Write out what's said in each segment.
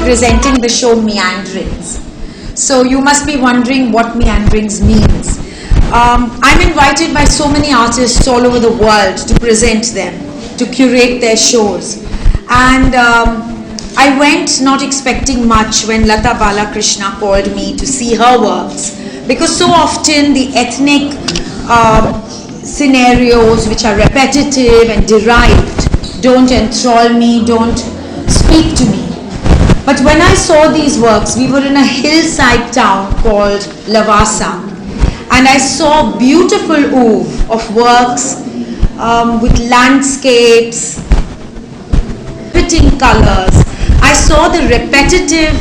presenting the show Meanderings. So you must be wondering what Meanderings means. I'm invited by so many artists all over the world to present them, to curate their shows. And I went not expecting much when Lata Balakrishna called me to see her works, because so often the ethnic scenarios which are repetitive and derived don't enthrall me, don't speak to me. But when I saw these works, we were in a hillside town called Lavasa, and I saw beautiful oeuvre of works with landscapes, fitting colors. I saw the repetitive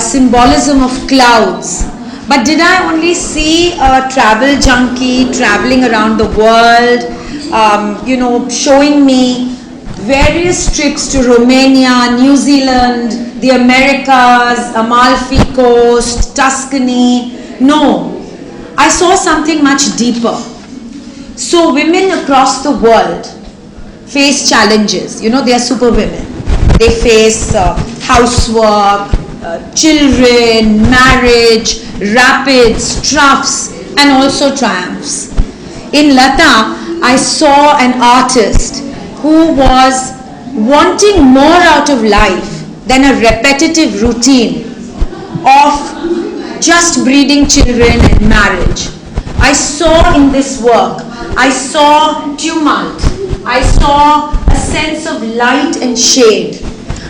symbolism of clouds. But did I only see a travel junkie traveling around the world, showing me various trips to Romania, New Zealand, the Americas, Amalfi Coast, Tuscany? No, I saw something much deeper. So women across the world face challenges. They are super women. They face housework, children, marriage, rapids, troughs, and also triumphs. In Lata, I saw an artist who was wanting more out of life than a repetitive routine of just breeding children and marriage. I saw in this work, I saw tumult, I saw a sense of light and shade.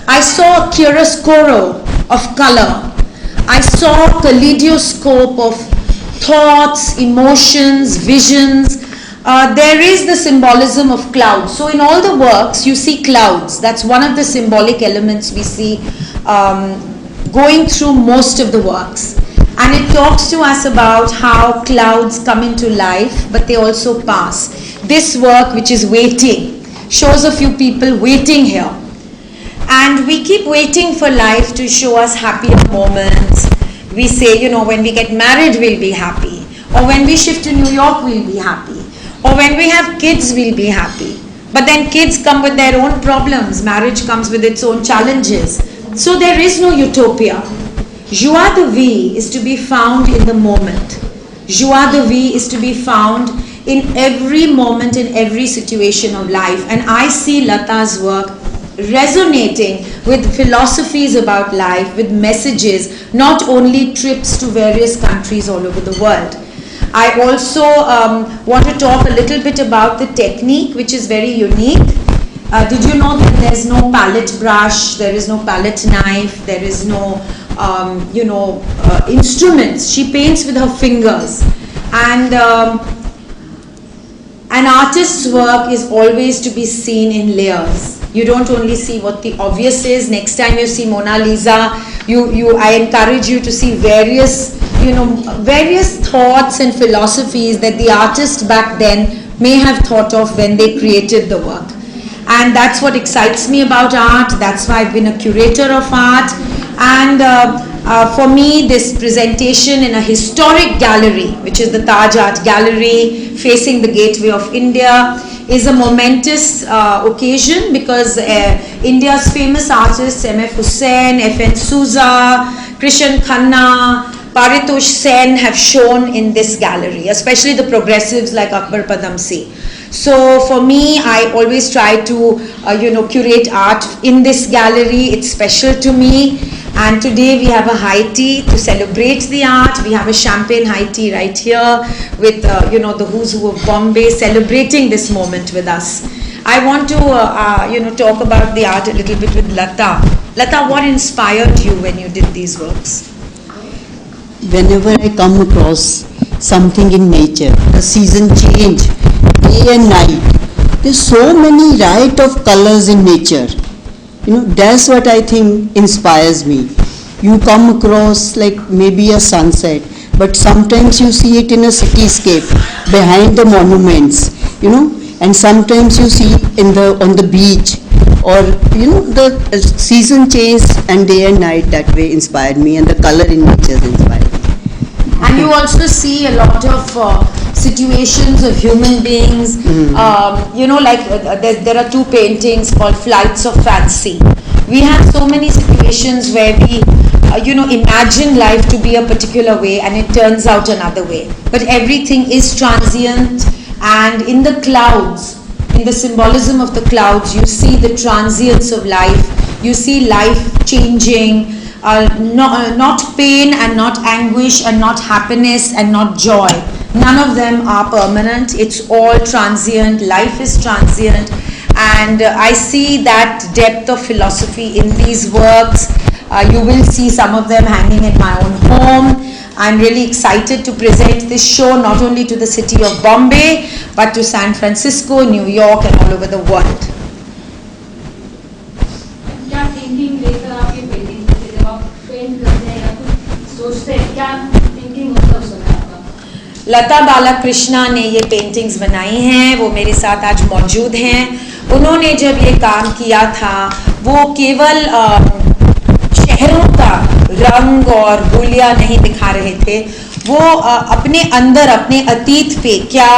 I saw a chiaroscuro of color. I saw a kaleidoscope of thoughts, emotions, visions. There is the symbolism of clouds. So in all the works, you see clouds. That's one of the symbolic elements we see going through most of the works. And it talks to us about how clouds come into life, but they also pass. This work, which is waiting, shows a few people waiting here. And we keep waiting for life to show us happier moments. We say, when we get married, we'll be happy. Or when we shift to New York, we'll be happy. Or when we have kids, we'll be happy. But then kids come with their own problems. Marriage comes with its own challenges. So there is no utopia. Joie de vie is to be found in the moment. Joie de vie is to be found in every moment, in every situation of life. And I see Lata's work resonating with philosophies about life, with messages, not only trips to various countries all over the world. I also want to talk a little bit about the technique, which is very unique. Did you know that there's no palette brush, there is no palette knife, there is no instruments? She paints with her fingers. And an artist's work is always to be seen in layers. You don't only see what the obvious is. Next time you see Mona Lisa, I encourage you to see various thoughts and philosophies that the artist back then may have thought of when they created the work. And that's what excites me about art. That's why I've been a curator of art. And for me, this presentation in a historic gallery, which is the Taj Art Gallery facing the Gateway of India, is a momentous occasion because India's famous artists M.F. Hussain, F.N. Souza, Krishan Khanna, Paritosh Sen have shown in this gallery, especially the progressives like Akbar Padamsee. So for me, I always try to curate art in this gallery. It's special to me. And today we have a high tea to celebrate the art. We have a champagne high tea right here with the who's who of Bombay celebrating this moment with us. I want to talk about the art a little bit with Lata. Lata, what inspired you when you did these works? Whenever I come across something in nature, a season change, day and night, there's so many riot of colors in nature. That's what I think inspires me. You come across like maybe a sunset, but sometimes you see it in a cityscape behind the monuments, and sometimes you see on the beach, or the season change and day and night. That way inspired me, and the color in nature inspired me. And you also see a lot of situations of human beings. There are two paintings called Flights of Fancy, We have so many situations where we imagine life to be a particular way and it turns out another way. But everything is transient, and in the clouds, in the symbolism of the clouds, you see the transience of life. You see life changing, not pain and not anguish and not happiness and not joy. None of them are permanent. It's all transient. Life is transient. And I see that depth of philosophy in these works. You will see some of them hanging in my own home. I'm really excited to present this show not only to the city of Bombay, but to San Francisco, New York, and all over the world. क्या thinking लेकर आप ये painting करते हैं? जब आप paint करते हैं या कुछ सोचते हैं, क्या थिंकिंग होता है उस समय आपका? लता बालाकृष्णा ने ये पेंटिंग्स बनाई हैं, वो मेरे साथ आज मौजूद हैं. उन्होंने जब ये काम किया था, वो केवल शहरों का रंग और बोलियां नहीं दिखा रहे थे. वो अपने अंदर, अपने अतीत पे क्या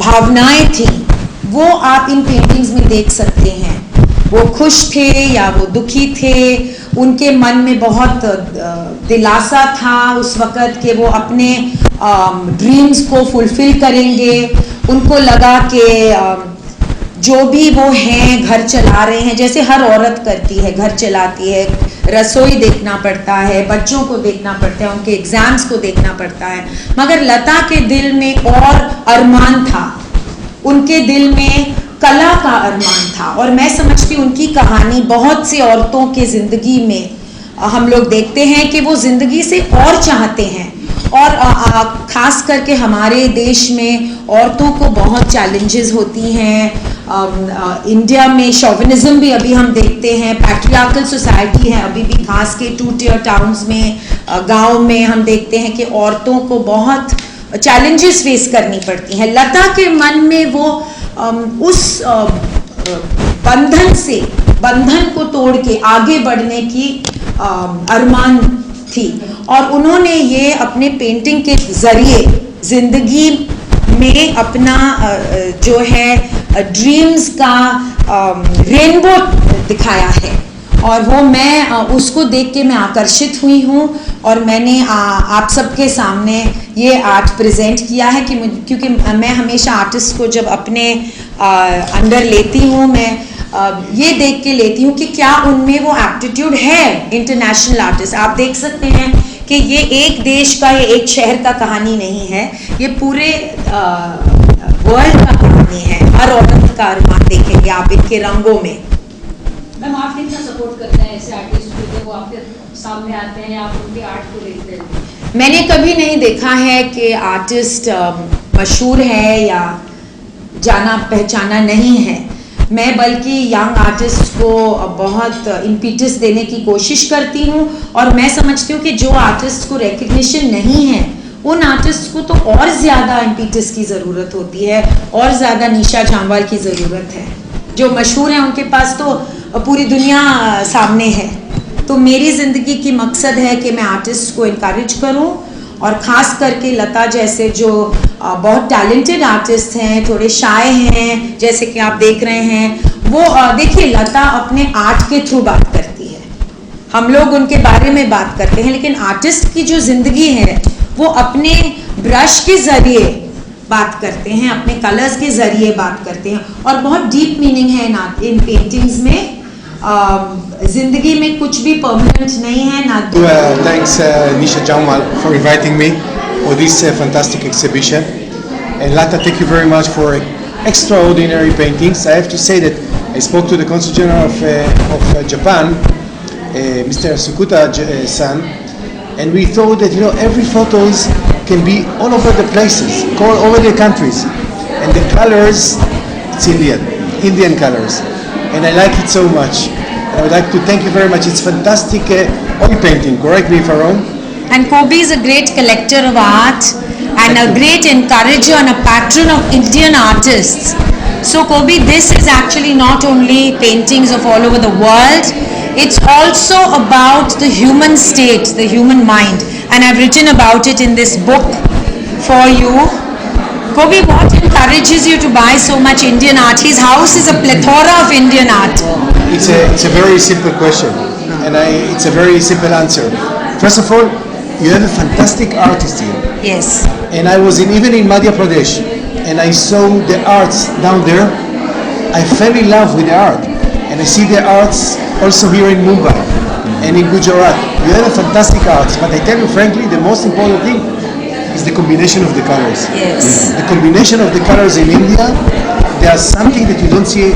भावनाएं थी, वो आप इन पेंटिंग्स में देख सकते हैं. वो खुश थे या वो दुखी थे, उनके मन में बहुत दिलासा था उस वक़्त कि वो अपने ड्रीम्स को फुलफिल करेंगे. उनको लगा कि जो भी वो हैं घर चला रहे हैं, जैसे हर औरत करती है, घर चलाती है, रसोई देखना पड़ता है, बच्चों को देखना पड़ता है, उनके एग्जाम्स को देखना पड़ता है. मगर लता के दिल में और अरमान था, उनके दिल में कला का अरमान था. और मैं समझती हूँ उनकी कहानी बहुत सी औरतों के ज़िंदगी में हम लोग देखते हैं कि वो ज़िंदगी से और चाहते हैं. और ख़ास करके हमारे देश में औरतों को बहुत चैलेंजेस होती हैं. इंडिया में शोविनिज्म भी अभी हम देखते हैं, पैट्रियार्कल सोसाइटी है अभी भी, खास के 2 tier टाउन्स में, गांव में हम देखते हैं कि औरतों को बहुत चैलेंजेस फेस करनी पड़ती हैं. लता के मन में वो उस बंधन को तोड़ के आगे बढ़ने की अरमान थी. और उन्होंने ये अपने पेंटिंग के ज़रिए ज़िंदगी में अपना जो है ड्रीम्स का रेनबो दिखाया है. और वो मैं उसको देख के मैं आकर्षित हुई हूँ, और मैंने आप सबके सामने ये आर्ट प्रेजेंट किया है क्योंकि मैं हमेशा आर्टिस्ट को जब अपने अंडर लेती हूँ, मैं ये देख के लेती हूँ कि क्या उनमें वो एप्टीट्यूड है इंटरनेशनल आर्टिस्ट. आप देख सकते हैं कि ये एक देश का, ये एक शहर का कहानी नहीं है, ये पूरे वर्ल्ड का कहानी है. हर औरत का अरमान देखेंगे आप इनके रंगों में. मैम, आप कितना सपोर्ट करते हैं ऐसे आर्टिस्ट को जब वो आपके सामने आते हैं, आप उनके आर्ट को देखते हैं? मैंने कभी नहीं देखा है कि आर्टिस्ट मशहूर है या जाना पहचाना नहीं है. मैं बल्कि यंग आर्टिस्ट को बहुत इम्पीटस देने की कोशिश करती हूँ. और मैं समझती हूँ कि जो आर्टिस्ट को रिकग्निशन नहीं है, उन आर्टिस्ट को तो और ज़्यादा इम्पीटस की ज़रूरत होती है, और ज़्यादा निशा जामवाल की ज़रूरत है. जो मशहूर हैं उनके पास तो पूरी दुनिया सामने है. तो मेरी ज़िंदगी की मकसद है कि मैं आर्टिस्ट को इनकरेज करूं, और ख़ास करके लता जैसे जो बहुत टैलेंटेड आर्टिस्ट हैं, थोड़े शाय हैं, जैसे कि आप देख रहे हैं. वो देखिए, लता अपने आर्ट के थ्रू बात करती है, हम लोग उनके बारे में बात करते हैं, लेकिन आर्टिस्ट की जो ज़िंदगी है वो अपने ब्रश के ज़रिए बात करते हैं, अपने कलर्स के ज़रिए बात करते हैं. और बहुत डीप मीनिंग है इन पेंटिंग्स में. जिंदगी में कुछ भी परमानेंट नहीं है ना. Thanks Nisha Jamal for inviting me for this fantastic exhibition, and Lata, thank you very much for extraordinary paintings. I have to say that I spoke to the Consul General of Japan, Mr. Sukuta-san, and we thought that every photos can be all over the places, all over the countries, and the colors, it's Indian colors. And I like it so much. I would like to thank you very much. It's fantastic oil painting. Correct me if I'm wrong. And Kobe is a great collector of art and a great encourager and a patron of Indian artists. So Kobe, this is actually not only paintings of all over the world. It's also about the human state, the human mind. And I've written about it in this book for you. Kobe, what encourages you to buy so much Indian art? His house is a plethora of Indian art. It's a very simple question, and it's a very simple answer. First of all, you have a fantastic artist here, Yes. and I was even in Madhya Pradesh, and I saw the arts down there. I fell in love with the art, and I see the arts also here in Mumbai and in Gujarat. You have a fantastic arts, but I tell you frankly, the most important thing is the combination of the colors. Yes. The combination of the colors in India, they are something that you don't see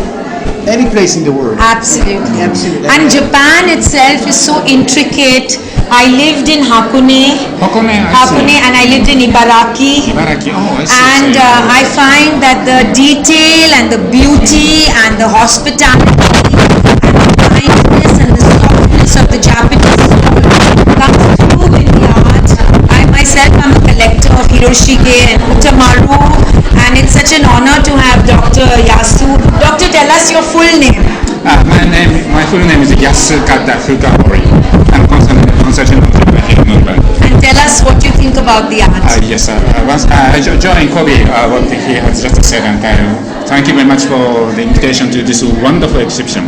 any place in the world. Absolutely. Absolutely. And Japan itself is so intricate. I lived in Hakone, and I lived in Ibaraki. Ibaraki, oh, I see. And I find that the detail and the beauty and the hospitality and the kindness and the softness of the Japanese soul comes through in the art. I myself am a collector of Hiroshige and Utamaru, and it's such an honor to have Dr. Yasu. Doctor, tell us your full name. My full name is Yasukata Fukahori. I'm consultant of the Japan movement. And tell us what you think about the art. Yes, once I joined Kobe, what he has just said, and thank you very much for the invitation to this wonderful exhibition.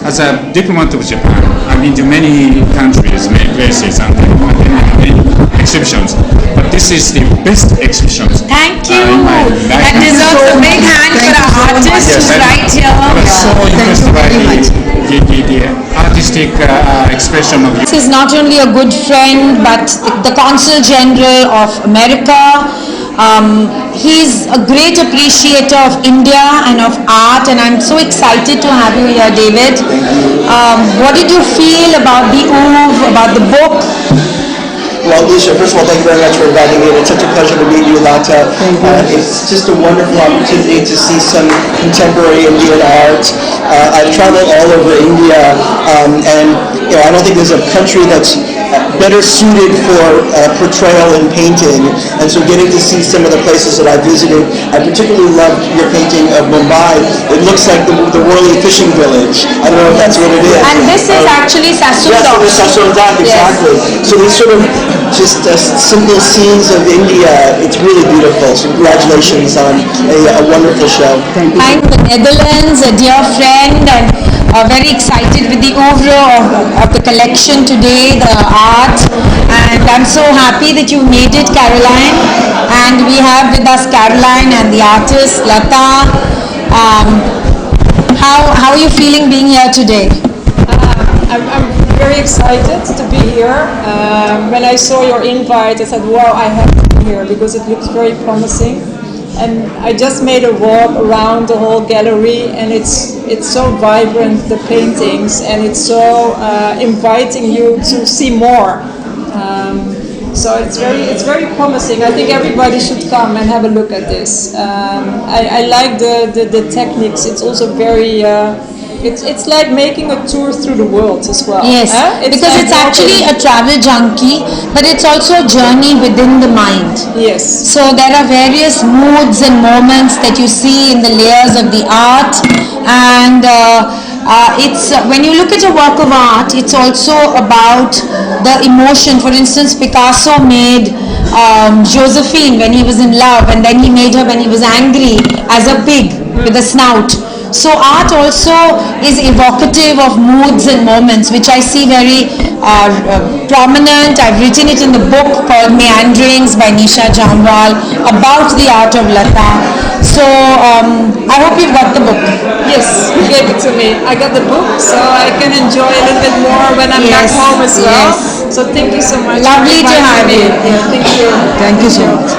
As a diplomat of Japan, I've been to many countries, many places, and many exhibitions. But this is the best exhibition. Thank you. in my life. That deserves a big hand for our artist who's right I was here. so impressed by the artistic expression of you. This is not only a good friend, but the Consul General of America. He's a great appreciator of India and of art, and I'm so excited to have you here, David. What did you feel about the Oeuvre, about the book? Well, Alicia, first of all, thank you very much for inviting me. It's such a pleasure to meet you, Lata. It's just a wonderful opportunity to see some contemporary Indian art. I've traveled all over India, and I don't think there's a country that's better suited for portrayal in painting. And so getting to see some of the places that I visited, I particularly loved your painting of Mumbai. It looks like the Worli fishing village. I don't know if that's what it is. And this is actually Sassoon Yes, Dock. the Sassoon Dock, exactly. So these sort of just simple scenes of India, it's really beautiful. So congratulations on a wonderful show. Thank you. I'm the Netherlands, a dear friend, and very excited with the oeuvre of the collection today, the art. And I'm so happy that you made it, Caroline. And we have with us Caroline and the artist, Lata. How are you feeling being here today? I'm very excited to be here. When I saw your invite, I said, wow, I have to be here because it looks very promising. And I just made a walk around the whole gallery, and it's so vibrant, the paintings, and it's so inviting you to see more. So it's very promising. I think everybody should come and have a look at this. I like the techniques. It's also very. It's like making a tour through the world as well. Yes, because like it's actually a travel junkie, but it's also a journey within the mind. Yes. So there are various moods and moments that you see in the layers of the art, and it's when you look at a work of art, it's also about the emotion. For instance, Picasso made Josephine when he was in love, and then he made her when he was angry as a pig with a snout. So art also is evocative of moods and moments, which I see very prominent. I've written it in the book called Meanderings by Nisha Jamwal about the art of Lata. So I hope you've got the book. Yes, you gave it to me. I got the book, so I can enjoy a little bit more when I'm back Yes, home as well. yes. So thank you so much. Lovely for to inviting have me. you. Yeah, thank you. Thank you so much.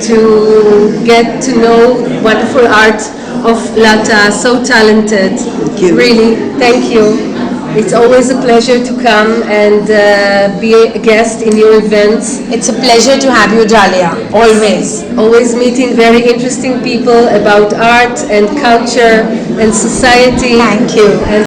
To get to know wonderful art of Lata, so talented. you. Really, thank you. It's always a pleasure to come and be a guest in your events. It's a pleasure to have you, Dalia. Always. Always meeting very interesting people about art and culture and society. Thank you. And